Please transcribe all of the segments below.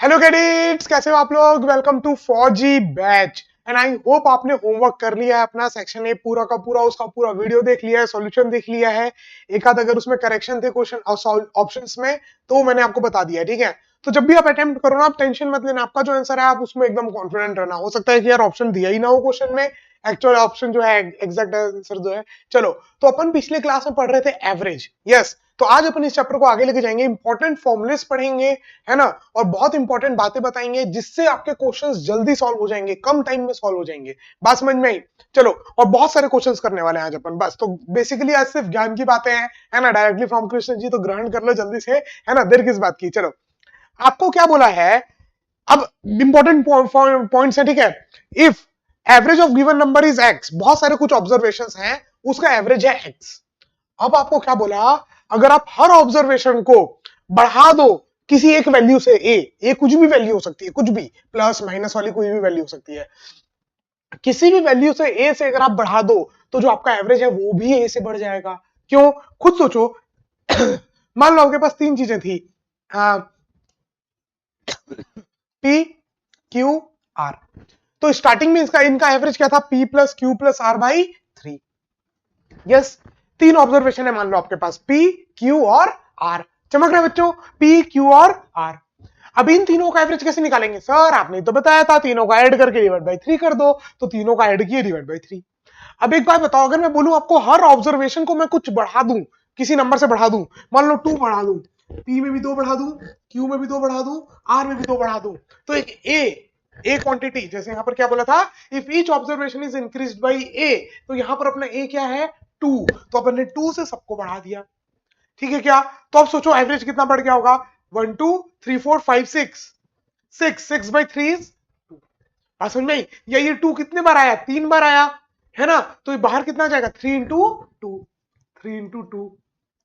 Hello cadets, कैसे हो आप लोग। Welcome to 4G batch and I hope आपने होमवर्क कर लिया है अपना। सेक्शन ए पूरा का पूरा उसका पूरा वीडियो देख लिया है, सॉल्यूशन देख लिया है। एक आध अगर उसमें करेक्शन थे क्वेश्चन ऑप्शंस में तो मैंने आपको बता दिया है, ठीक है। तो जब भी आप अटेम्प्ट करो ना, आप टेंशन मत लेना। आपका जो आंसर है आप उसमें एकदम कॉन्फिडेंट रहना। हो सकता है कि यार ऑप्शन दिया ही ना हो क्वेश्चन में, एक्चुअल ऑप्शन जो है, एग्जैक्ट आंसर जो है। चलो, तो अपन पिछले क्लास में पढ़ रहे थे एवरेज। यस, तो आज अपन इस चैप्टर को आगे लेके जाएंगे, इंपॉर्टेंट फॉर्मुलेस पढ़ेंगे, है ना। और बहुत इंपॉर्टेंट बातें बताएंगे जिससे आपके क्वेश्चंस जल्दी सॉल्व हो जाएंगे, कम टाइम में सॉल्व हो जाएंगे। बात समझ में आई। चलो, और बहुत सारे क्वेश्चंस करने वाले हैं आज अपन। बस तो बेसिकली आज सिर्फ ज्ञान की बातें हैं, है ना। डायरेक्टली फ्रॉम कृष्ण जी, तो ग्रहण कर लो जल्दी से, है ना। देर किस बात की। चलो, आपको क्या बोला है अब। इंपॉर्टेंट पॉइंट्स है, ठीक है। If average of given number is x, बहुत सारे कुछ ऑब्जर्वेशंस हैं, उसका एवरेज है एक्स। अब आपको क्या बोला, अगर आप हर ऑब्जर्वेशन को बढ़ा दो किसी एक वैल्यू से, ए कुछ भी वैल्यू हो सकती है, कुछ भी प्लस माइनस वाली कोई भी वैल्यू हो सकती है, किसी भी वैल्यू से ए से अगर आप बढ़ा दो तो जो आपका एवरेज है वो भी ए से बढ़ जाएगा। क्यों, खुद सोचो। मान लो आपके पास तीन चीजें थी, पी क्यू आर। तो स्टार्टिंग में इसका इनका एवरेज क्या था, P plus Q plus R by 3। Yes, तीन ऑब्जर्वेशन है मान लो आपके पास, पी क्यू और आर। चमक रहे बच्चों, पी क्यू और आर। अब इन तीनों का एवरेज कैसे निकालेंगे सर, आपने तो बताया था तीनों का ऐड करके डिवाइड बाई 3 कर दो। तो तीनों का ऐड किए, डिवाइड बाई 3। अब एक बात बताओ, अगर मैं बोलूं आपको हर ऑब्जर्वेशन को मैं कुछ बढ़ा दूं, किसी नंबर से बढ़ा दूं, मान लो 2 बढ़ा दूं, पी में भी 2 बढ़ा दूं, क्यू में भी 2 बढ़ा दूं, आर में भी 2 बढ़ा दूं, तो एक ए क्वांटिटी, जैसे यहां पर क्या बोला था, if each observation is increased by a, तो यहां पर अपना ए क्या है, 2। तो अपन ने 2 से सबको बढ़ा दिया, ठीक है क्या। तो अब सोचो एवरेज कितना बढ़ गया होगा, 1 2 3 4 5 6, 6 बाई 3 इज 2। समझ में आई? या ये 2 कितने बार आया, 3 बार आया, है ना। तो ये बाहर कितना जाएगा, 3 इंटू 2, 3 इंटू 2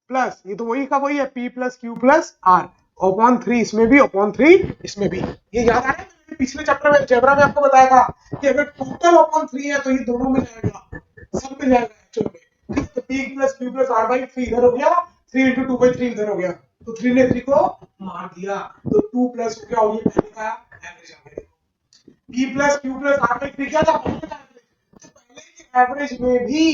प्लस ये तो वही का वही है, P plus Q plus R upon 3, इसमें भी अपॉन 3 इसमें भी। ये याद आ रहा है, मैंने पिछले चैप्टर में जेब्रा में आपको बताया था कि अगर टोटल अपॉन 3 है तो ये दोनों में जाएगा, सब में जाएगा एक्चुअल में। तो P plus Q plus R by 3 इधर हो गया, 3 इंटू 2 बाई 3 इधर हो गया, तो 3 ने 3 को मार दिया, तो 2 प्लस हो गया, और ये पहले का एवरेज आ गया। B plus Q plus R by 3 क्या था, पहले का एवरेज। तो पहले के एवरेज में भी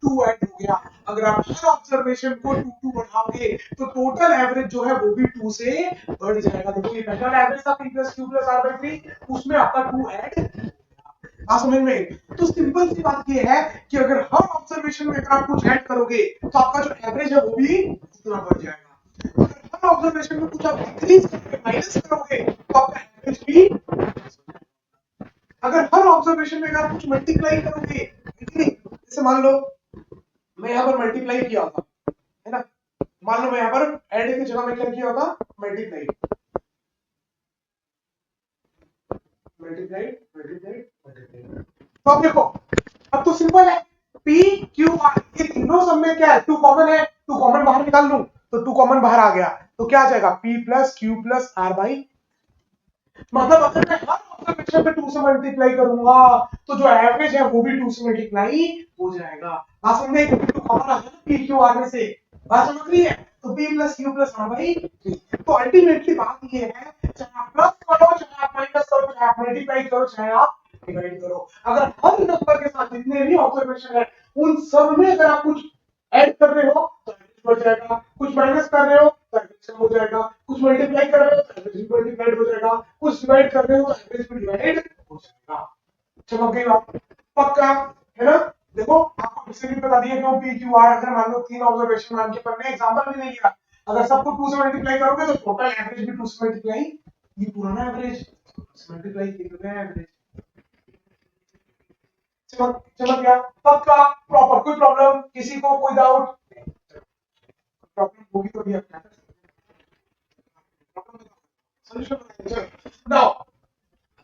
2 ऐड हो गया। अगर आप हर ऑब्जर्वेशन को 2 2 बढ़ाओगे तो टोटल एवरेज जो है वो भी 2 से बढ़ जाएगा। देखो ये पहला एवरेज था P plus Q plus R by 3, उसमें आपका 2 ऐड। बात समझ में। तो सिंपल सी बात ये है कि अगर हर ऑब्जर्वेशन में अगर आप कुछ ऐड करोगे तो आपका जो एवरेज है वो भी उतना बढ़ जाएगा। अगर हर ऑब्जर्वेशन में कुछ आप इंक्रीज करोगे, माइनस करोगे, तो आपका एवरेज भी। अगर हर ऑब्जर्वेशन में अगर आप कुछ मल्टीप्लाई करोगे, जैसे मान लो मैं यहाँ पर मल्टीप्लाई किया होगा, है ना। मान लो मैं यहाँ पर ऐड की जगह में क्या किया होगा, मल्टीप्लाई, मल्टीप्लाई मल्टीप्लाई मल्टीप्लाई। तो अब देखो, अब तो सिंपल है, P Q R ये तीनों सब में क्या है, 2 कॉमन है, 2 कॉमन बाहर निकाल लूं तो 2 कॉमन बाहर आ गया, तो क्या आ जाएगा, P plus Q plus R by. मतलब अगर मैं हर ऑब्जर्वेशन पे 2 से मल्टीप्लाई करूंगा तो जो एवरेज है वो भी 2 से मल्टीप्लाई हो जाएगा। बात समझ में, 2 कॉमन आ गया ना P Q R में से। बात समझ रही है, तो P plus Q plus R by 3। तो अल्टीमेटली बात ये है, चाहे आप प्लस करो, चाहे आप माइनस करो, चाहे आप मल्टीप्लाई करो, चाहे आप डिवाइड करो, अगर हर नंबर के साथ जितने भी ऑब्जर्वेशन है उन सब में अगर आप कुछ ऐड कर रहे हो तो एवरेज बढ़ जाएगा, कुछ माइनस कर रहे हो तो एवरेज कम हो जाएगा, कुछ मल्टीप्लाई कर रहे हो तो एवरेज भी मल्टीप्लाइड हो जाएगा, कुछ डिवाइड कर रहे हो तो एवरेज भी डिवाइड हो जाएगा। चमक गई बात, पक्का है ना। देखो आपको फिर से भी बता दिया क्यों, पी क्यू आर अगर मान लो 3 ऑब्जर्वेशन मान के पढ़ने, एग्जांपल भी नहीं लिया, अगर सबको 2 से मल्टीप्लाई करोगे तो टोटल एवरेज भी 2 से मल्टीप्लाई, ये पुराना एवरेज मल्टीप्लाई किया गया एवरेज। चमक चमक गया, पक्का प्रॉपर, कोई प्रॉब्लम, किसी को कोई डाउट, प्रॉब्लम होगी तो भी अपना सॉल्यूशन नाउ।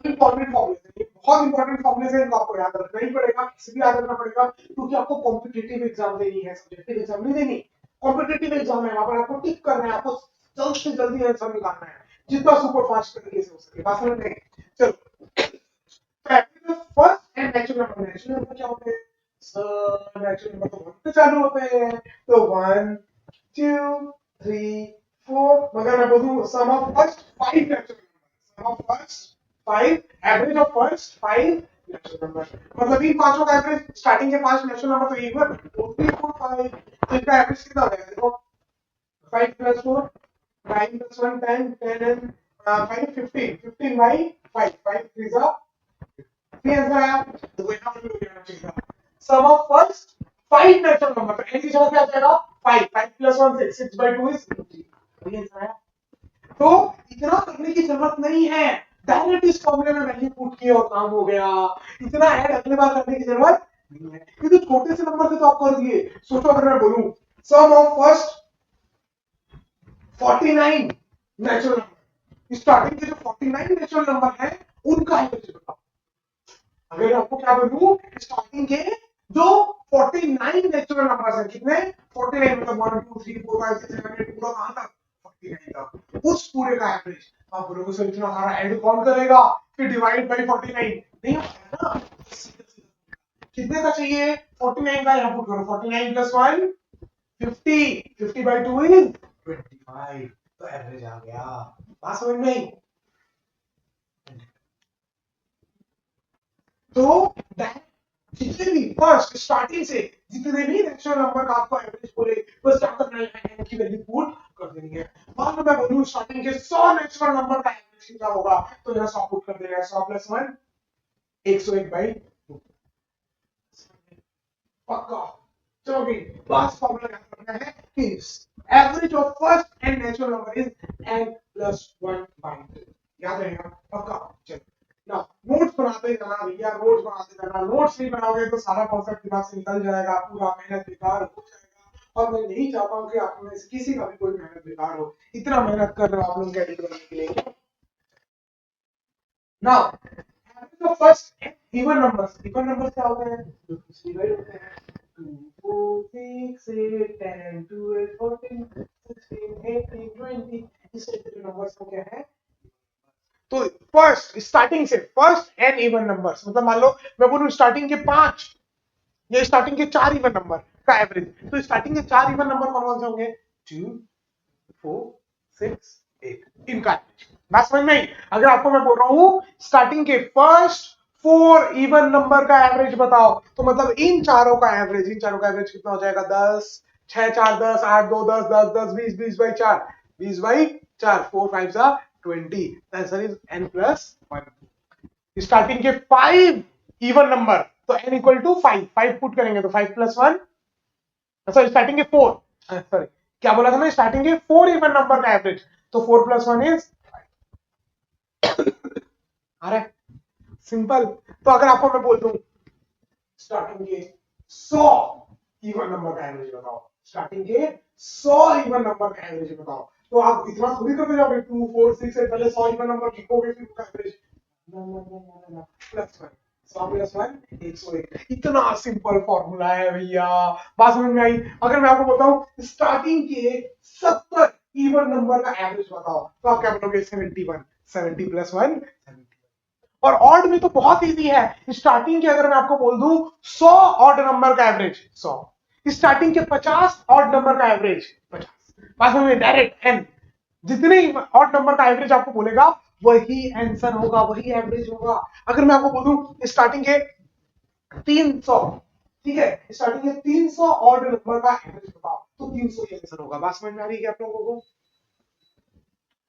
इंपॉर्टेंट फॉर्मूले, बहुत इंपॉर्टेंट फॉर्मूले है, इनको आपको याद रखना ही पड़ेगा, किसी भी याद रखना पड़ेगा, क्योंकि आपको कॉम्पिटिटिव एग्जाम देनी है, सब्जेक्टिव एग्जाम नहीं देनी। कॉम्पिटिटिव एग्जाम है, वहां पर आपको टिक करना है, आपको जल्द से जल्दी आंसर निकालना है, जितना सुपर फास्ट तरीके से हो सके। बात समझ में। चलो, फर्स्ट एंड नेचुरल नंबर क्या होते हैं सर, नेचुरल नंबर तो 1 से चालू होते हैं, तो 1 2 3 4, मगर मैं बोलूं sum of first 5 natural number, sum of 5 average of first 5 natural number, मतलब इन पांचों का एवरेज, स्टार्टिंग के 5 नेचुरल नंबर तो इवन 2 3 4 5, तो इनका एवरेज कितना हो जाएगा देखो, 5 plus 4 9 plus 1 10 10 and 5 15 15 by 5 5 3 are 3 answer आया, तो इतना भी हो जाना चाहिए। सम ऑफ फर्स्ट 5 नेचुरल नंबर, तो n की जगह क्या आ जाएगा 5 5 plus 1 6 6 by 2 is 3, ये आंसर आया। तो इतना करने की जरूरत नहीं है, डायरेक्ट इस फॉर्मूले में वैल्यू पुट किए और काम हो गया, इतना ऐड अगली बार करने की जरूरत नहीं है, ये तो छोटे से नंबर से तो आप कर दिए। सोचो अगर मैं बोलूं sum of first 49 natural number, starting के जो 49 नेचुरल नंबर है उनका एवरेज बताओ। अगर आपको क्या बोलूं स्टार्टिंग के जो 49 नेचुरल नंबर्स हैं, कितने 49, मतलब 1 2 3 4 5 6 7 8 पूरा कहां तक 49 तक, उस पूरे का एवरेज आप बोलोगे सर इतना सारा ऐड कौन करेगा, फिर डिवाइड बाय 49 नहीं होता ना, कितने का चाहिए 49 का, यहां पुट करो 49 प्लस 1 50 50 by 2 is 25, तो एवरेज आ गया, बात समझ में आई। तो जितने भी फर्स्ट स्टार्टिंग से जितने भी नेचुरल नंबर का आपको एवरेज बोले बस क्या करना है, n की वैल्यू पुट कर देनी है। मान लो मैं बोलूं स्टार्टिंग के 100 नेचुरल नंबर का एवरेज कितना होगा, तो यहाँ 100 पुट कर देना है, 100 प्लस 1 101 by 2, पक्का। चलो भी बस फॉर्मूला याद रखना है कि average of first and natural number is n plus 1 by 2, याद रहेगा पक्का। चलो ना नोट्स बनाते जाना भैया, नोट्स बनाते जाना, नोट्स नहीं बनाओगे तो सारा कॉन्सेप्ट दिमाग से निकल जाएगा, पूरा मेहनत बेकार हो जाएगा, और मैं नहीं चाहता हूँ कि आप में से किसी का भी कोई मेहनत बेकार हो, इतना मेहनत कर रहे हो आप लोग के एडिट करने के लिए। Now average of first even numbers, even numbers क्या होते हैं, जो पिछली बार होते हैं 2 4 6 8 10 12 14 16 18 20, इस टाइप के नंबर्स को क्या है। तो फर्स्ट स्टार्टिंग से फर्स्ट एन इवन नंबर्स, मतलब मान लो मैं बोलूं स्टार्टिंग के 5 या स्टार्टिंग के 4 इवन नंबर का एवरेज, तो स्टार्टिंग के 4 इवन नंबर कौन कौन से होंगे 2 4 6 8, इनका एवरेज बात समझ में आई। अगर आपको मैं बोल रहा हूं स्टार्टिंग के फर्स्ट 4 इवन नंबर का एवरेज बताओ, तो मतलब इन चारों का एवरेज, इन चारों का एवरेज कितना हो जाएगा 10 6 4 10 8 2 10 10 10 20 20 बाई 4 20 बाई 4 4 5 सा 20, answer is n plus 1। Starting के 5 इवन नंबर, तो n इक्वल टू 5 5 पुट करेंगे तो 5 प्लस 1, सॉरी स्टार्टिंग के 4, सॉरी क्या बोला था मैं, स्टार्टिंग के 4 इवन नंबर का एवरेज, तो 4 प्लस 1 इज आ रहा है सिंपल। तो अगर आपको मैं बोल दूं स्टार्टिंग के 100 इवन नंबर का एवरेज बताओ, स्टार्टिंग के 100 इवन नंबर का एवरेज बताओ, तो आप इतना थोड़ी करते जाओगे 2 4 6 से पहले 100 इवन नंबर लिखोगे फिर उसका एवरेज प्लस 1, 100 प्लस 1 101, इतना सिंपल फॉर्मूला है भैया, बात समझ में आई। अगर मैं आपको बताऊं स्टार्टिंग के 70 इवन नंबर का एवरेज बताओ, तो आप क्या बोलोगे 71, 70 प्लस 1 70। और ऑड में तो बहुत इजी है, स्टार्टिंग के अगर मैं आपको बोल दूं 100 ऑड नंबर का एवरेज 100, स्टार्टिंग के 50 ऑड नंबर का एवरेज 50, बात में डायरेक्ट एन, जितने ऑड नंबर का एवरेज आपको बोलेगा वही आंसर होगा, वही एवरेज होगा। अगर मैं आपको बोलूं स्टार्टिंग के 300, ठीक है, स्टार्टिंग के 300 ऑड नंबर का एवरेज बताओ, तो 300 ही आंसर होगा, बात समझ में आ रही है आप लोगों को,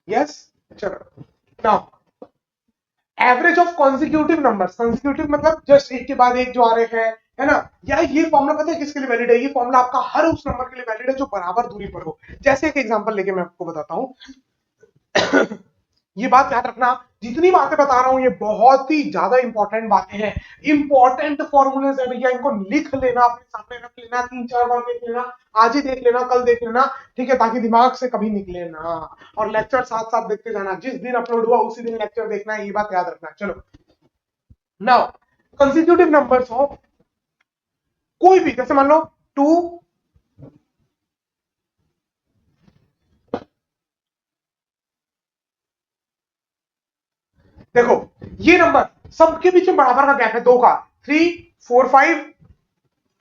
यस। चलो now average of consecutive numbers, consecutive मतलब जस्ट एक के बाद एक जो आ रहे हैं, है ना, या ये फॉर्मूला पता है किसके लिए वैलिड है, ये फॉर्मूला आपका हर उस नंबर के लिए वैलिड है जो बराबर दूरी पर हो। जैसे एक एग्जांपल लेके मैं आपको बताता हूं ये बात याद रखना, जितनी बातें बता रहा हूं ये बहुत ही ज्यादा इंपॉर्टेंट बातें हैं, इंपॉर्टेंट फॉर्मूलेज है भैया, इनको लिख लेना, अपने सामने रख लेना, 3-4 बार देख लेना, आज ही देख लेना, कल देख लेना, ठीक है, ताकि दिमाग से कभी निकले ना, और लेक्चर साथ साथ देखते जाना, जिस दिन अपलोड हुआ उसी दिन लेक्चर देखना है, ये बात याद रखना। चलो नाउ कंसेक्यूटिव नंबर्स हो कोई भी, जैसे मान लो 2 देखो ये नंबर सबके बीच में बराबर का गैप है 2 का, 3 4 5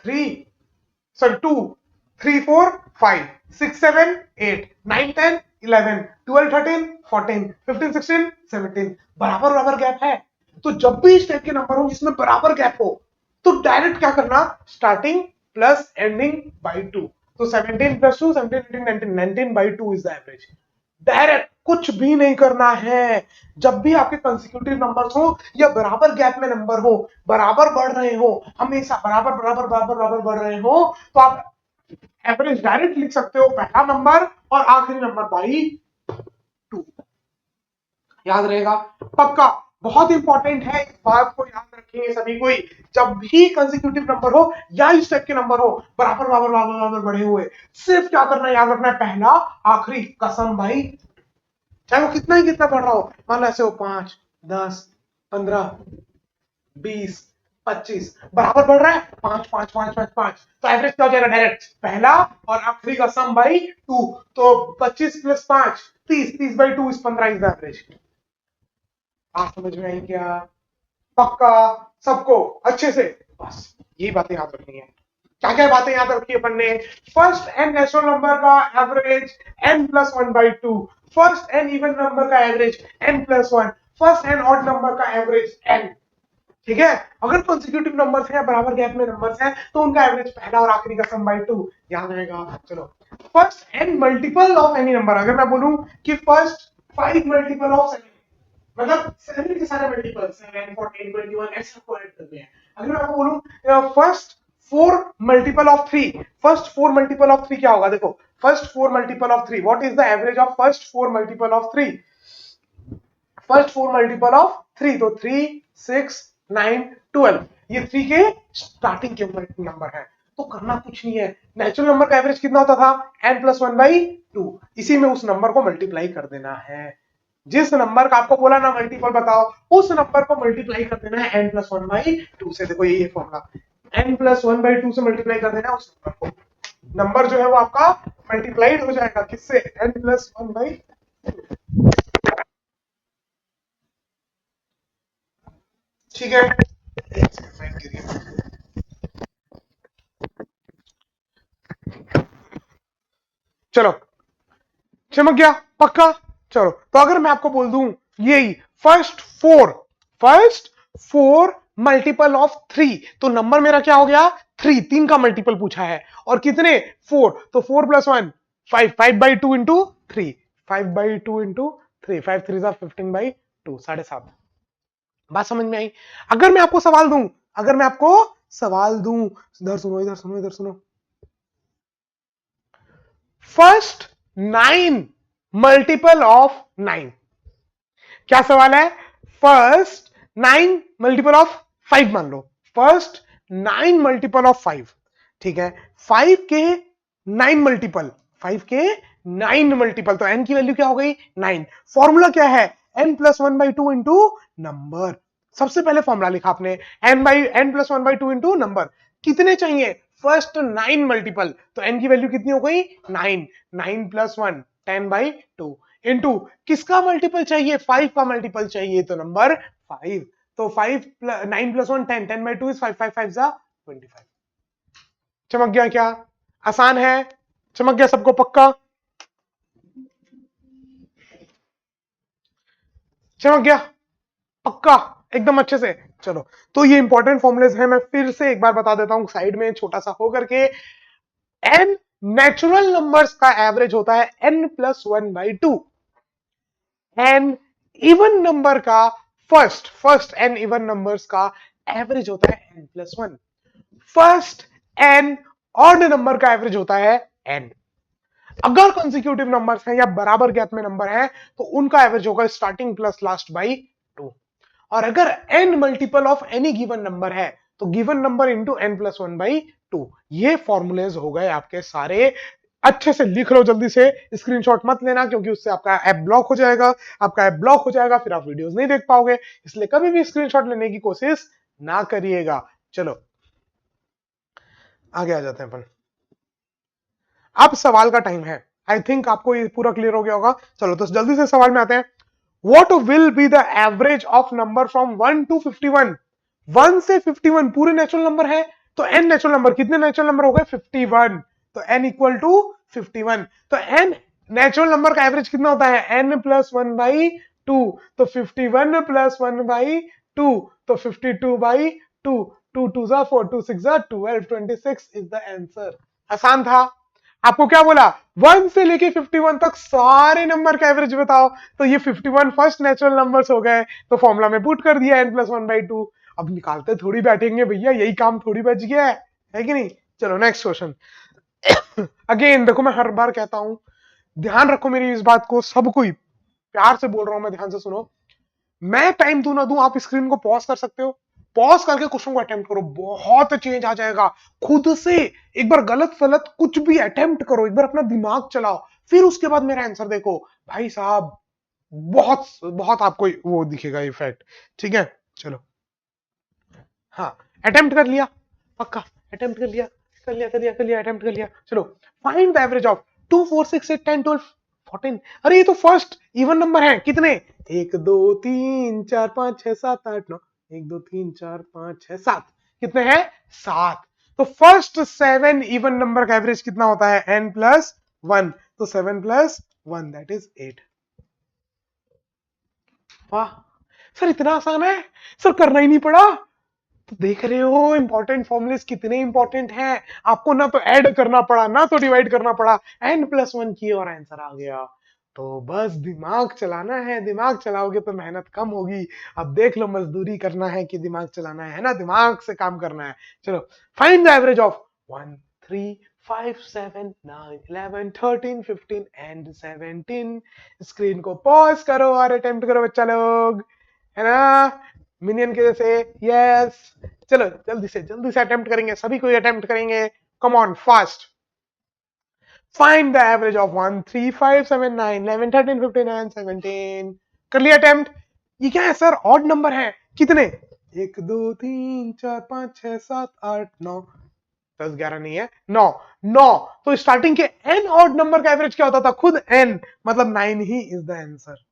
3 सॉरी 2 3 4 5 6 7 8 9 10 11, 12, 13, 14, 15, 16, 17, बराबर बराबर गैप है। तो जब भी इस टाइप के नंबर हो जिसमें बराबर गैप हो तो डायरेक्ट क्या करना, स्टार्टिंग प्लस एंडिंग बाई 2। तो 17 plus 2, 17, 18, 19, 19 by 2 is the average. Direct कुछ भी नहीं करना है। जब भी आपके कंसेक्यूटिव नंबर्स हो या बराबर गैप में नंबर हो, बराबर बढ़ रहे हो, हमेशा बराबर बराबर बराबर बराबर बढ़ रहे हो, तो आप एवरेज डायरेक्ट लिख सकते हो, पहला नंबर और आखिरी नंबर बाई 2। याद रहेगा पक्का, बहुत इंपॉर्टेंट है, इस बात को याद रखेंगे सभी कोई। जब भी कंसेक्यूटिव नंबर हो या इस टाइप के नंबर हो बराबर बराबर बराबर बराबर बढ़े हुए, सिर्फ क्या करना है, याद रखना है, पहला आखिरी कसम भाई, चाहे वो कितना ही कितना बढ़ रहा हो। मान लो ऐसे हो 5, 10, 15, 20, 25, बराबर बढ़ रहा है, 5 5 5 5 5, तो एवरेज क्या हो जाएगा, डायरेक्ट पहला और आखिरी का सम बाई 2। तो 25 plus 5, 30, 30 by 2 is 15 is the average. आप समझ में आई क्या? पक्का सबको अच्छे से, बस यही बातें याद रखनी है। क्या क्या बातें याद रखी अपन ने, फर्स्ट एन नेचुरल नंबर का average n plus 1 by 2, first n even number का average n plus 1, first n odd number का एवरेज n। ठीक है, अगर कॉन्सिक्यूटिव नंबर्स हैं, बराबर गैप में नंबर्स हैं, तो उनका एवरेज पहला और आखिरी का सम बाई 2 याद रहेगा। चलो, first n multiple of any number, अगर मैं बोलूं कि फर्स्ट 5 मल्टीपल ऑफ 7, मतलब 7 के सारे मल्टीपल 7, 14, 21 ऐसे कोएड करते हैं। अगर मैं आपको बोलूं first 4 multiple of 3, first 4 multiple of 3 क्या होगा, देखो first 4 multiple of 3, what is the average of first 4 multiple of 3, first 4 multiple of 3, तो 3, 6, 9, 12, ये 3 के स्टार्टिंग के नंबर है। तो करना कुछ नहीं है, नेचुरल नंबर का एवरेज कितना होता था, n प्लस 1 बाई 2, इसी में उस नंबर को मल्टीप्लाई कर देना है। जिस नंबर का आपको बोला ना मल्टीपल बताओ, उस नंबर को मल्टीप्लाई कर देना है n प्लस 1 बाई 2 से। देखो यही है फॉर्मूला, n प्लस 1 बाई 2 से मल्टीप्लाई कर देना है उस नंबर को, नंबर जो है वो आपका मल्टीप्लाइड हो जाएगा किससे, n प्लस 1 बाई 2। ठीक है, चलो चमक गया पक्का। चलो, तो अगर मैं आपको बोल दूं यही फर्स्ट फोर मल्टीपल ऑफ 3, तो नंबर मेरा क्या हो गया, 3, 3 का मल्टीपल पूछा है, और कितने 4, तो 4 plus 1 5, 5 by 2 into 3, 5 by 2 into 3, 5 3 15 by 2, 7.5। बात समझ में आई? अगर मैं आपको सवाल दूं, इधर सुनो इधर सुनो इधर सुनो, फर्स्ट 9 मल्टीपल ऑफ 9, क्या सवाल है, फर्स्ट 9 मल्टीपल ऑफ 5 मान लो, फर्स्ट 9 मल्टीपल ऑफ 5, ठीक है, 5 के 9 मल्टीपल, 5 के 9 मल्टीपल, तो n की वैल्यू क्या हो गई, 9। फॉर्मूला क्या है, n plus 1 by 2 into number, सबसे पहले फॉर्मूला लिखा आपने, n plus 1 by 2 into number, कितने चाहिए, फर्स्ट 9 मल्टीपल, तो n की वैल्यू कितनी हो गई, 9, 9 प्लस 1 10 बाई 2 इंटू किसका मल्टीपल चाहिए, 5 का मल्टीपल चाहिए, तो नंबर 5, तो 5 9 प्लस 1 10, 10 बाई 2 इज 5, 5 5 जा 25। चमक गया क्या, आसान है, चमक गया सबको पक्का, चमक गया पक्का एकदम अच्छे से। चलो, तो ये इंपॉर्टेंट फॉर्मुलेज है, मैं फिर से एक बार बता देता हूं साइड में छोटा सा हो करके, n नेचुरल नंबर्स का एवरेज होता है n plus 1 by 2, n even number का फर्स्ट एन इवन नंबर्स का एवरेज होता है n plus 1, first n odd number का एवरेज होता है n। अगर कॉन्सिक्यूटिव नंबर्स हैं या बराबर गैप में नंबर है तो उनका एवरेज होगा स्टार्टिंग प्लस लास्ट बाई 2, और अगर n multiple of any given number है तो given number into n plus 1 by 2। ये फॉर्मूलेज हो गए आपके सारे, अच्छे से लिख लो, जल्दी से स्क्रीनशॉट मत लेना क्योंकि उससे आपका ऐप ब्लॉक हो जाएगा, फिर आप वीडियोस नहीं देख पाओगे, इसलिए कभी भी स्क्रीनशॉट लेने की कोशिश ना करिएगा। चलो आगे आ जाते हैं अपन, अब सवाल का टाइम है, आई थिंक आपको ये पूरा क्लियर हो गया होगा। चलो तो जल्दी से सवाल में आते हैं, what will be the average of number from 1 to 51, 1 से 51 पूरे नेचुरल नंबर है, तो n नेचुरल नंबर, कितने नेचुरल नंबर हो गए 51, तो n इक्वल टू 51, तो n नेचुरल नंबर का एवरेज कितना होता है n प्लस 1/2, तो 51 प्लस 1/2, तो 52/2, 2 2 जा 4, 2 6 जा 12, 26 इज द आंसर। आसान था। आपको क्या बोला, 1 से लेके 51 तक सारे नंबर का एवरेज बताओ, तो ये 51 फर्स्ट नेचुरल नंबर्स हो गए, तो फॉर्मूला में पुट कर दिया n प्लस 1/2। अब निकालते थोड़ी बैठेंगे भैया, यही काम थोड़ी बच गया है कि नहीं। चलो नेक्स्ट क्वेश्चन। अगेन देखो, मैं हर बार कहता हूं, ध्यान रखो मेरी इस बात को, सब कोई प्यार से बोल रहा हूं मैं, ध्यान से सुनो। मैं टाइम दूं ना दूं, आप स्क्रीन को पॉज कर सकते हो, पॉज करके क्वेश्चन को अटेम्प्ट करो, बहुत चेंज आ जाएगा खुद से। एक बार गलत फलत कुछ भी अटेम्प्ट करो, एक बार अपना दिमाग चलाओ, फिर उसके बाद मेरा आंसर देखो भाई साहब, बहुत बहुत आपको वो दिखेगा इफेक्ट। ठीक है चलो, हाँ अटेम्प्ट कर लिया, पक्का अटेम्प्ट कर लिया, अटेम्प्ट कर लिया। चलो, फाइंड द एवरेज ऑफ 2 4 6 8 10 12 14। अरे ये तो फर्स्ट इवन नंबर है, कितने, 1 2 3 4 5 6 7 8 9, 1 2 3 4 5 6 7, कितने हैं, 7। तो फर्स्ट 7 इवन नंबर का एवरेज कितना होता है, n प्लस 1, तो 7 प्लस 1 दैट इज 8। वाह सर, इतना आसान है सर, करना ही नहीं पड़ा। तो देख रहे हो इंपॉर्टेंट फॉर्मुलेस कितने इंपॉर्टेंट हैं, आपको ना तो ऐड करना पड़ा ना तो डिवाइड करना पड़ा, n प्लस 1 किए और आंसर आ गया। तो बस दिमाग चलाना है, दिमाग चलाओगे तो मेहनत कम होगी। अब देख लो, मजदूरी करना है कि दिमाग चलाना है ना, दिमाग से काम करना है। चलो, find the average of 1 3 5 7 9 11 13 15 and 17। Screen को पॉज करो और अटेम्प्ट करो बच्चा लोग, है ना, मिनियन के जैसे। यस, चलो जल्दी से अटेम्प्ट करेंगे, सभी कोई अटेम्प्ट करेंगे, come on fast. Find the average of 1 3 5 7 9 11 13 15 and 17। कर लिया अटेम्प्ट। ये क्या है सर, ऑड नंबर है, कितने, 1 2 3 4 5 6 7 8 9 10 11 नहीं है, 9 9। तो स्टार्टिंग के n ऑड नंबर का एवरेज क्या होता था, खुद n, मतलब 9 ही इज द आंसर।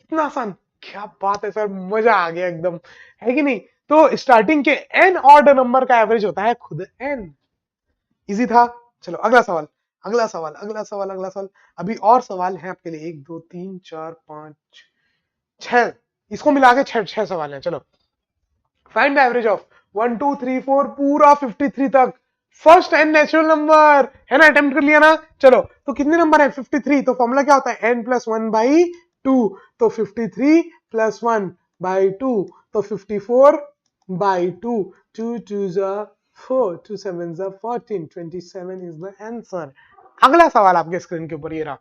इतना आसान, क्या बात है सर, मजा आ गया एकदम, है कि नहीं। तो स्टार्टिंग के n ऑड नंबर का एवरेज होता है खुद n। इजी था। चलो अगला सवाल, अगला सवाल। अभी और सवाल है आपके लिए, 1 2 3 4 5 6, इसको मिला के 6 सवाल है। चलो, फाइंड द एवरेज ऑफ 1 2 3 4 पूरा 53 तक, फर्स्ट एन नेचुरल नंबर है ना, अटेम्प्ट कर लिया ना। चलो, तो कितने नंबर है, 53, तो फॉर्मूला क्या होता है, n प्लस 1/2, तो 53 प्लस 1/2, तो 54/2, 2 2 जा 4, 2 7 जा 14, 27 इज द आंसर। अगला सवाल आपके स्क्रीन के ऊपर ये रहा,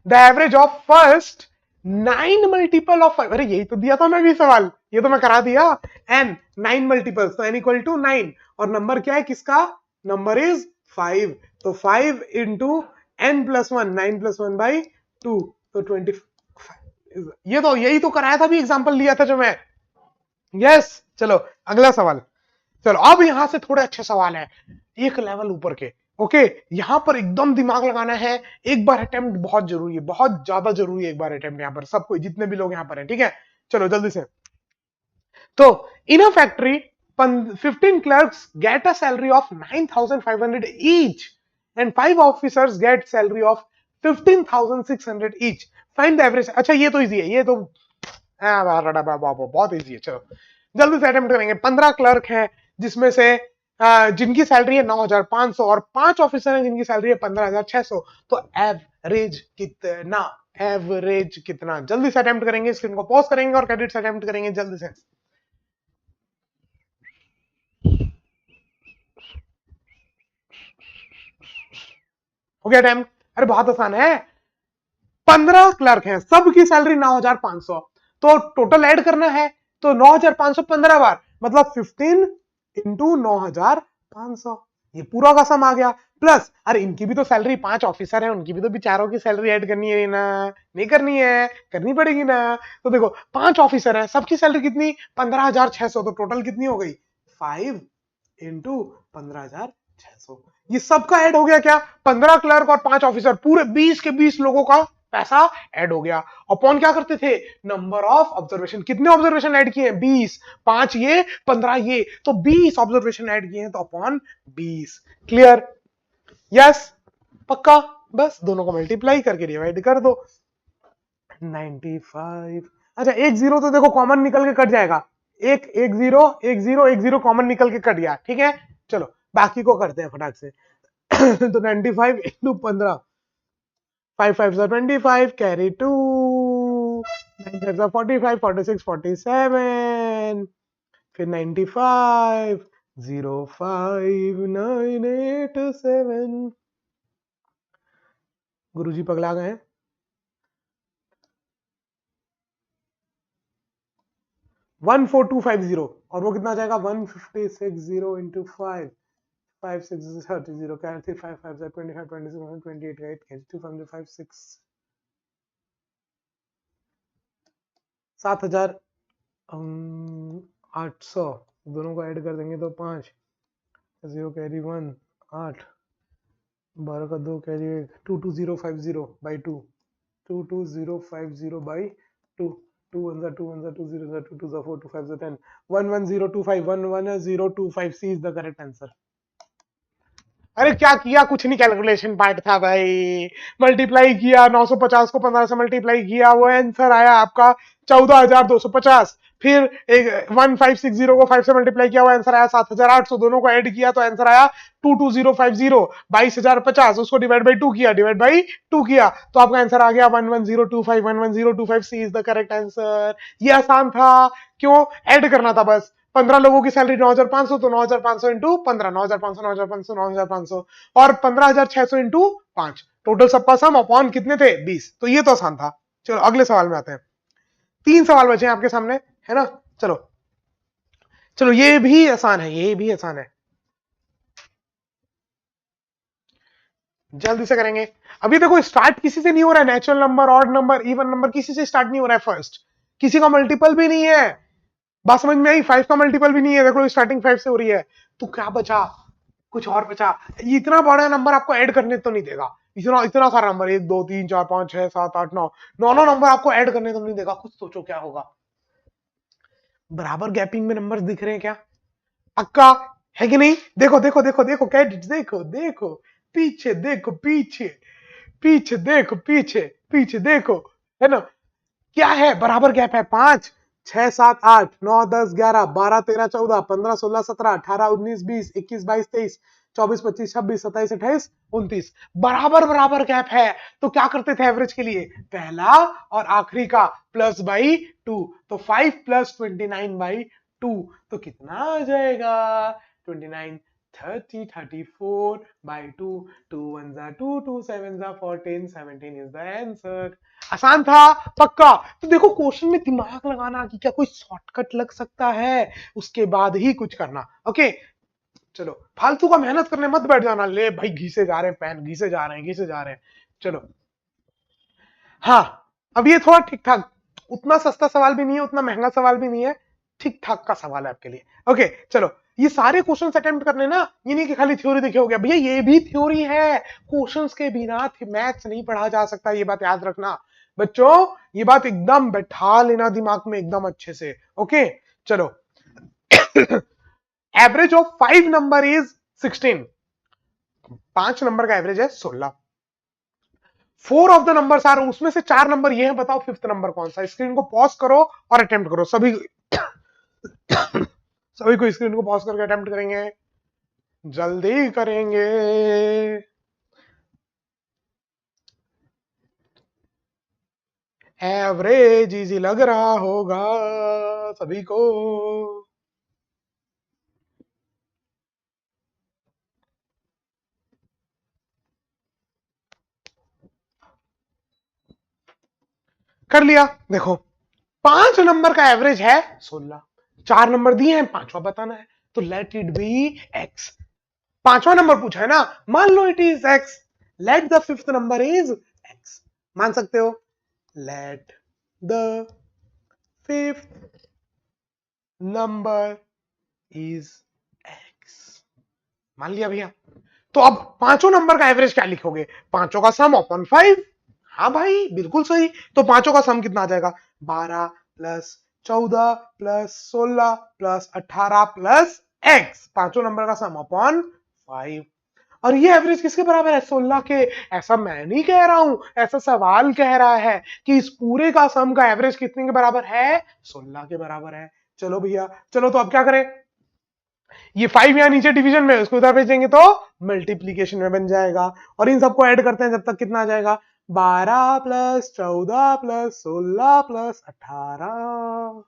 the average of first 9 multiple of 5। अरे यही तो दिया था मैं भी सवाल, ये तो मैं करा दिया। n 9 मल्टीपल्स, तो n इक्वल टू 9, और नंबर क्या है किसका, नंबर इज 5, तो 5 इंटू n प्लस 1, 9 प्लस 1/2, तो 25। ये तो यही तो कराया था, भी एग्जांपल लिया था जो मैं। यस, चलो अगला सवाल। चलो अब यहां से थोड़े अच्छे सवाल है, एक लेवल ऊपर के। ओके, यहां पर एकदम दिमाग लगाना है, एक बार अटेम्प्ट बहुत जरूरी है, बहुत ज्यादा जरूरी है, एक बार अटेम्प्ट यहां पर सबको, जितने भी लोग यहां पर हैं, ठीक है। चलो जल्दी से। तो इन a factory 15 clerks get a salary of 9,500 each and 5 officers get salary of 15,600 each. Find the average। अच्छा ये तो इजी है, ये तो बहुत इजी है। चलो जल्दी से अटेम्प्ट करेंगे। 15 क्लर्क हैं जिसमें से जिनकी सैलरी है 9,500 और 5 ऑफिसर हैं जिनकी सैलरी है 15,600, तो एवरेज कितना, एवरेज कितना, जल्दी से अटेम्प्ट करेंगे, स्क्रीन को पॉज करेंगे और क्रेडिट्स अटेम्प्ट करेंगे जल्दी से। हो गया अटेम्प्ट। अरे बहुत आसान है, 15 क्लर्क हैं, सबकी सैलरी 9,500, तो टोटल ऐड करना है, तो 9,500 15 बार, मतलब 15 इंटू 9,500, ये पूरा का सम आ गया। प्लस अरे इनकी भी तो सैलरी, 5 ऑफिसर है, उनकी भी तो बेचारों की सैलरी ऐड करनी है ना, नहीं करनी है, करनी पड़ेगी ना। तो देखो 5 ऑफिसर है, सबकी सैलरी कितनी, 15,600, तो टोटल कितनी हो गई, 5 इंटू 15,600, ये सबका ऐड हो गया क्या, 15 क्लर्क और 5 ऑफिसर, पूरे 20 के 20 लोगों का पैसा ऐड हो गया। अपॉन क्या करते थे, नंबर ऑफ ऑब्जर्वेशन, कितने ऑब्जर्वेशन ऐड किए, 20, 5 ये 15 ये, तो 20 ऑब्जर्वेशन ऐड किए हैं, तो अपॉन 20। क्लियर, यस, पक्का। बस दोनों को मल्टीप्लाई करके डिवाइड कर दो। 95। अच्छा एक जीरो तो देखो कॉमन निकल के कट जाएगा, एक एक जीरो एक जीरो एक जीरो कॉमन निकल के कट गया, ठीक है। चलो बाकी को करते हैं फटाक से। तो 95 इंटू 15, 5 5 25, कैरी 2, 9 5 45, 46 47, फिर 95 05987। गुरुजी पगला गए। 14250, और वो कितना जाएगा 1560 इंटू 5, 5 6 30, कैरी 5 5 25 26 28 8 कैरी 2 5 6 7800, दोनों को ऐड कर देंगे तो 5 0 कैरी 1 8, 12 का 2 carry 1, 22050 by 2, 22050 by 2, 2 1 2 1 2 0 2 2 4 2 5 10, 11025, 11025 C is the correct answer। अरे क्या किया, कुछ नहीं, कैलकुलेशन पार्ट था भाई। मल्टीप्लाई किया 950 को 15 से मल्टीप्लाई किया, वो आंसर आया आपका 14,250। फिर एक 1560 को 5 से मल्टीप्लाई किया, वो आंसर आया 7,800। दोनों को ऐड किया तो आंसर आया 22050, 22,050। उसको डिवाइड बाई 2 किया, डिवाइड बाई 2 किया तो आपका आंसर आ गया 11025, 11025। सी इज द करेक्ट आंसर। ये आसान था, क्यों, ऐड करना था बस। 15 लोगों की सैलरी 9,500, तो 9,500 इंटू 15, 9,500 9,500 9,500, और 15,600 इंटू 5, टोटल सबका सम अपॉन कितने थे 20। तो ये तो आसान था। चलो अगले सवाल में आते हैं। 3 सवाल बचे हैं आपके सामने, है ना। चलो चलो ये भी आसान है, ये भी आसान है, जल्दी से करेंगे। अभी देखो स्टार्ट किसी से नहीं हो रहा है, natural number, odd number, even number, किसी से स्टार्ट नहीं हो रहा है फर्स्ट। किसी का मल्टीपल भी नहीं है, बात समझ में आई। 5 का मल्टीपल भी नहीं है, देखो स्टार्टिंग 5 से हो रही है। तो क्या बचा, कुछ और बचा। इतना बड़ा नंबर आपको ऐड करने तो नहीं देगा, इतना इतना सारा नंबर, 1 2 3 4 5 6 7 8 9, नौ नंबर आपको ऐड करने तो नहीं देगा। कुछ सोचो क्या होगा। बराबर गैपिंग में नंबर्स दिख रहे हैं क्या, पक्का है कि नहीं। देखो देखो देखो देखो कैडेट्स, देखो देखो पीछे, देखो पीछे, पीछे देखो, पीछे पीछे देखो, है ना। क्या है, बराबर गैप है। 5 6 7 8 9 10 11 12 13 14 15 16 17 18 19 20 21 22 23 24 25 26 27 28 29, बराबर बराबर गैप है। तो क्या करते थे एवरेज के लिए, पहला और आखिरी का प्लस बाई 2, तो 5 प्लस 29/2, तो कितना आ जाएगा 29 30 34 बाई 2, 2 1 2 2 7 14 17 इज द आंसर। आसान था पक्का। तो देखो क्वेश्चन में दिमाग लगाना कि क्या कोई शॉर्टकट लग सकता है, उसके बाद ही कुछ करना। ओके चलो, फालतू का मेहनत करने मत बैठ जाना, ले भाई घिसे जा रहे हैं पेन, घिसे जा रहे हैं, घिसे जा रहे हैं। चलो हाँ, अब ये थोड़ा ठीक ठाक, उतना सस्ता सवाल भी नहीं है, उतना महंगा सवाल भी नहीं है, ठीक ठाक का सवाल है आपके लिए। ओके चलो, ये सारे क्वेश्चंस अटेम्प्ट करने ना, ये नहीं कि खाली थ्योरी देखे हो गया, भैया ये भी थ्योरी है। क्वेश्चंस के बिना मैथ्स नहीं पढ़ा जा सकता, ये बात याद रखना बच्चों, ये बात एकदम बैठा लेना दिमाग में एकदम अच्छे से। ओके चलो, average of 5 number is 16, 5 number का एवरेज है 16। 4 ऑफ द नंबर्स आर, उसमें से 4 नंबर ये हैं, बताओ फिफ्थ नंबर कौन सा। स्क्रीन को पॉज करो और अटेम्प्ट करो सभी। सभी को स्क्रीन को पॉज करके अटेम्प्ट करेंगे, जल्दी करेंगे। एवरेज इजी लग रहा होगा सभी को। कर लिया, देखो 5 नंबर का एवरेज है 16, 4 नंबर दिए हैं, पांचवा बताना है, तो लेट इट बी एक्स। पांचवा नंबर पूछा है ना, मान लो it is x, let the fifth number is x, मान सकते हो। Let the fifth number is x, मान लिया भैया। तो अब पांचों नंबर का एवरेज क्या लिखोगे, पांचों का सम अपॉन 5। हाँ भाई बिल्कुल सही, तो पांचों का सम कितना आ जाएगा, 12 plus 14 plus 16 plus 18 plus x, पांचों नंबर का सम अपॉन 5। और ये एवरेज किसके बराबर है? 16 के। ऐसा मैं नहीं कह रहा हूं, ऐसा सवाल कह रहा है कि इस पूरे का सम का एवरेज कितने के बराबर है? 16 के बराबर है। चलो भैया, चलो तो अब क्या करें? ये 5 यहां नीचे डिवीजन में, उसको उधर भेजेंगे तो मल्टीप्लीकेशन में बन जाएगा। और इन सबको ऐड करते हैं जब तक कितना आ जाएगा? 12 प्लस 14 प्लस 16 प्लस 18।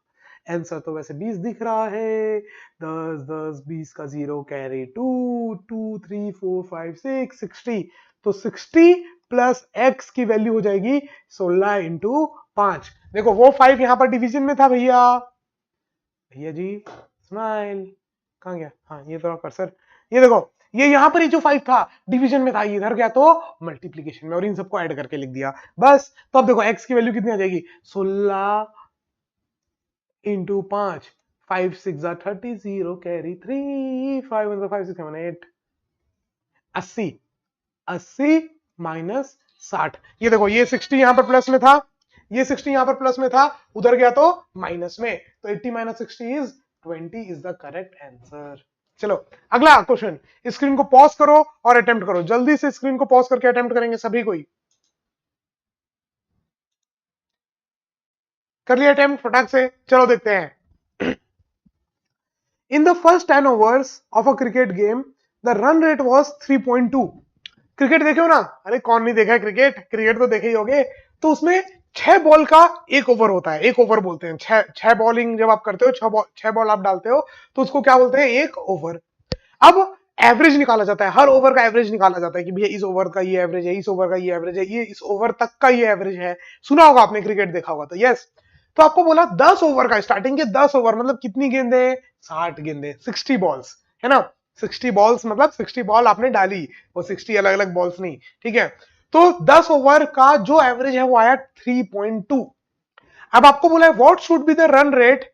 आंसर तो वैसे 20 दिख रहा है। 10 10 20 का 0 कैरी 2 2 3 4 5 6 60। तो 60 प्लस एक्स की वैल्यू हो जाएगी 16 इंटू 5। देखो वो 5 यहां पर डिवीजन में था भैया। भैया जी स्माइल कहां गया? हाँ ये थोड़ा कर्सर, ये देखो, ये यहां पर ही जो 5 था डिवीजन में था, ये इधर गया तो मल्टीप्लीकेशन में, और इन सबको ऐड करके लिख दिया बस। तो अब देखो x की वैल्यू कितनी आ जाएगी? 16 इंटू 5, 5 6 30 0 कैरी 3 5 1 5 6 7 8 80। 80 माइनस 60, ये देखो ये 60 यहां पर प्लस में था, ये 60 यहां पर प्लस में था, उधर गया तो माइनस में, तो 80 minus 60 is 20 is the correct answer. चलो अगला क्वेश्चन, स्क्रीन को पॉज करो और अटेम्प्ट करो, जल्दी से स्क्रीन को पॉज करके अटेम्प्ट करेंगे सभी कोई। कर लिया अटेम्प्ट फटाक से? चलो देखते हैं। In the first 10 overs of a cricket game the run rate was 3.2। Cricket देखे हो ना? अरे कौन नहीं देखा है क्रिकेट? क्रिकेट तो देखे ही होगे। तो उसमें 6 बॉल का एक ओवर होता है, एक ओवर बोलते हैं। छह बॉलिंग जब आप करते हो, 6 बॉल आप डालते हो, तो उसको क्या बोलते हैं? एक ओवर। अब एवरेज निकाला जाता है, हर ओवर का एवरेज निकाला जाता है कि भैया इस ओवर का ये एवरेज है, इस ओवर का ये एवरेज है, ये इस ओवर तक का ये एवरेज है। सुना होगा आपने, क्रिकेट देखा होगा तो। यस, तो आपको बोला 10 ओवर का, स्टार्टिंग के 10 ओवर मतलब कितनी गेंदे? 60 गेंदे, 60 बॉल्स, है ना? 60 बॉल्स मतलब 60 बॉल आपने डाली, वो 60 अलग अलग बॉल्स नहीं, ठीक है? तो 10 ओवर का जो एवरेज है वो आया 3.2। अब आपको बोला है what should be the run rate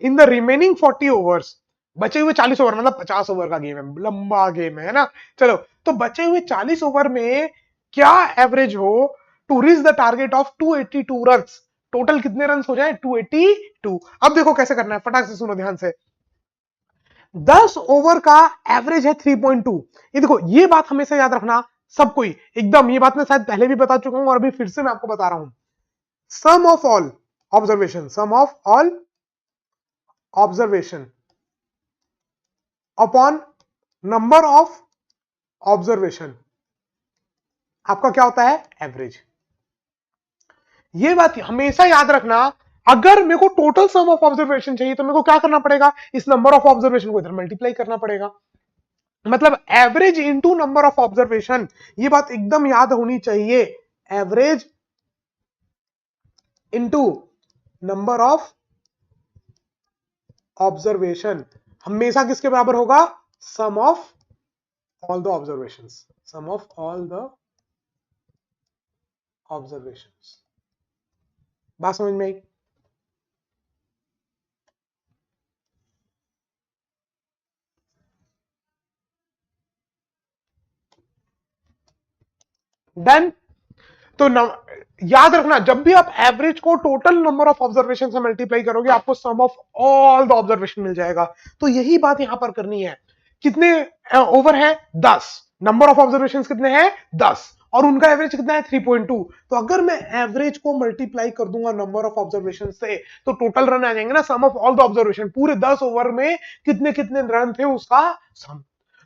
in the remaining 40 overs. बचे हुए 40 ओवर मतलब 50 ओवर का गेम है, लंबा गेम है ना? चलो, तो बचे हुए 40 ओवर में क्या एवरेज हो to reach the target of 282 run? Total कितने रन हो जाए? 282। अब देखो कैसे करना है, फटाक से सुनो ध्यान से। 10 ओवर का एवरेज है 3.2। ये देखो, ये बात हमेशा याद रखना सबको ही एकदम, ये बात मैं शायद पहले भी बता चुका हूं और अभी फिर से मैं आपको बता रहा हूं। Sum of all observation, sum of all observation upon number of observation आपका क्या होता है? एवरेज। ये बात हमेशा याद रखना। अगर मेरे को टोटल सम ऑफ ऑब्जर्वेशन चाहिए तो मेरे को क्या करना पड़ेगा? इस नंबर ऑफ ऑब्जर्वेशन को इधर मल्टीप्लाई करना पड़ेगा। मतलब average into number of observation, ये बात एकदम याद होनी चाहिए। Average into number of observation हमेशा किसके बराबर होगा? Sum of all the observations, sum of all the observations. बात समझ में आई? डन। तो याद रखना, जब भी आप एवरेज को टोटल नंबर ऑफ ऑब्जर्वेशन से मल्टीप्लाई करोगे आपको सम ऑफ ऑल द ऑब्जर्वेशन मिल जाएगा। तो यही बात यहां पर करनी है। कितने ओवर है? 10। नंबर ऑफ ऑब्जर्वेशन कितने हैं? 10, और उनका एवरेज कितना है? 3.2। तो अगर मैं एवरेज को मल्टीप्लाई कर दूंगा नंबर ऑफ ऑब्जर्वेशन से तो टोटल रन आ जाएंगे ना, सम ऑफ ऑल द ऑब्जर्वेशन, पूरे 10 ओवर में कितने कितने रन थे उसका सम,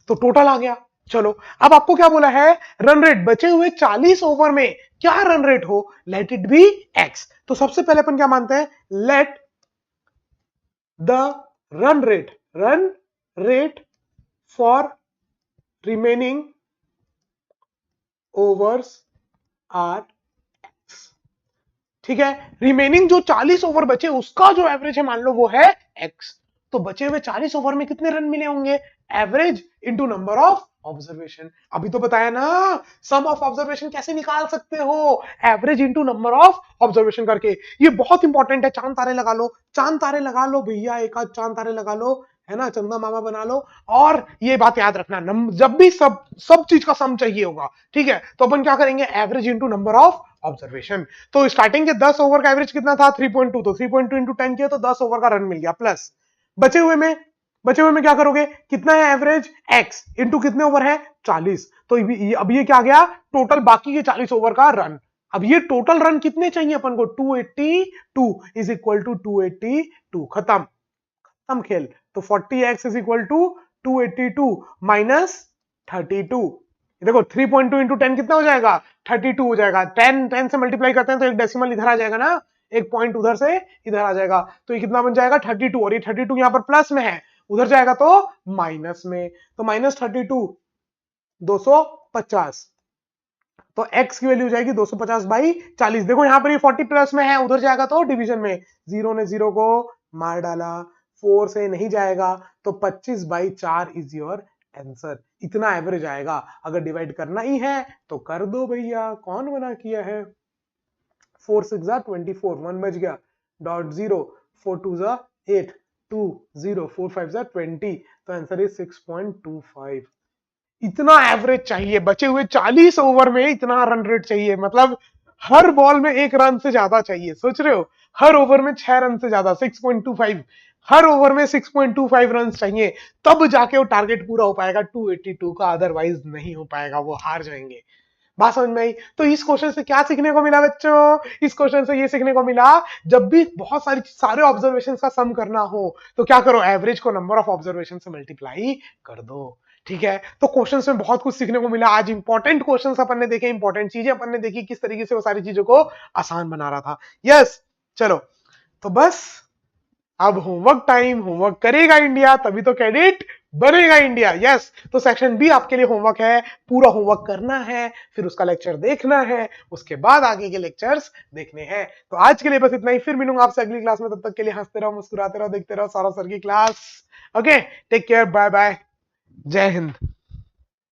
तो टोटल आ गया। चलो, अब आपको क्या बोला है? रन रेट बचे हुए 40 ओवर में क्या रन रेट हो? Let it be X. तो सबसे पहले अपन क्या मानते हैं? Let the run rate for remaining overs are X. ठीक है, रिमेनिंग जो 40 ओवर बचे उसका जो एवरेज है मान लो वो है एक्स। तो बचे हुए 40 ओवर में कितने रन मिले होंगे? Average into number of observation. अभी तो बताया ना, सम ऑफ ऑब्जर्वेशन कैसे निकाल सकते हो? Average into number of observation करके। ये बहुत इंपॉर्टेंट है, चांद तारे लगा लो, चांद तारे लगा लो भैया, एक आध चांद तारे लगा लो, है ना, चंदा मामा बना लो। और ये बात याद रखना, जब भी सब चीज का सम चाहिए होगा, ठीक है, तो अपन क्या करेंगे? Average into number of observation. तो स्टार्टिंग के 10 ओवर का एवरेज कितना था? 3.2। तो 3.2 इंटू 10 किया तो 10 ओवर का रन मिल गया, प्लस बचे हुए में बचे हुए में क्या करोगे, कितना है एवरेज, x इंटू कितने ओवर है 40। तो अब ये क्या आ गया, टोटल बाकी के 40 ओवर का रन। अब ये टोटल रन कितने चाहिए अपन को, 282 इज इक्वल टू 282, खत्म खत्म खेल। तो 40x is equal to 282 minus 32। देखो 3.2 इंटू 10 कितना हो जाएगा, 32 हो जाएगा। 10 से मल्टीप्लाई करते हैं तो एक डेसिमल इधर आ जाएगा ना, एक पॉइंट उधर से इधर आ जाएगा, तो ये कितना बन जाएगा 32। और ये 32 यहां पर प्लस में है, उधर जाएगा तो माइनस में, तो माइनस 32 250। तो x की वैल्यू हो जाएगी 250/40। देखो यहां पर ये 40 प्लस में है, उधर जाएगा तो डिवीजन में, जीरो ने जीरो को मार डाला, 4 से नहीं जाएगा, तो 25/4 इज योर आंसर। इतना एवरेज आएगा। अगर डिवाइड करना ही है तो कर दो भैया, कौन मना किया है। 4 6 जा 24, 1 बच गया, डॉट 0, 4 2 जा 8, 2 0, 4 5 जा 20, तो आंसर इज 6.25। इतना एवरेज चाहिए, बचे हुए 40 ओवर में इतना रन रेट चाहिए, मतलब हर बॉल में एक रन से ज्यादा चाहिए, सोच रहे हो, हर ओवर में 6 रन से ज्यादा, 6.25, हर ओवर में 6.25 रन चाहिए, तब जाके वो टारगेट पूरा हो पाएगा 282 का, अदरवाइज नहीं हो पाएगा, वो हार जाएंगे। बात समझ में आई। तो इस क्वेश्चन से क्या सीखने को मिला बच्चों, इस क्वेश्चन से ये सीखने को मिला, जब भी बहुत सारे ऑब्जर्वेशन का सम करना हो तो क्या करो, एवरेज को नंबर ऑफ ऑब्जर्वेशन से मल्टीप्लाई कर दो। ठीक है, तो क्वेश्चंस में बहुत कुछ सीखने को मिला आज। इंपॉर्टेंट क्वेश्चंस अपन ने देखे, इंपॉर्टेंट चीजें अपन ने देखी, किस तरीके से वो सारी चीजों को आसान बना रहा था। यस, चलो तो बस अब होमवर्क टाइम, होमवर्क करेगा इंडिया तभी तो कैडेट बनेगा इंडिया। यस, तो सेक्शन बी आपके लिए होमवर्क है, पूरा होमवर्क करना है, फिर उसका लेक्चर देखना है, उसके बाद आगे के लेक्चर्स देखने हैं। तो आज के लिए बस इतना ही, फिर मिलूंगा आपसे अगली क्लास में, तब तक के लिए हंसते रहो, मुस्कुराते रहो, देखते रहो सौरभ सर की class. Okay, take care, bye bye, जय हिंद।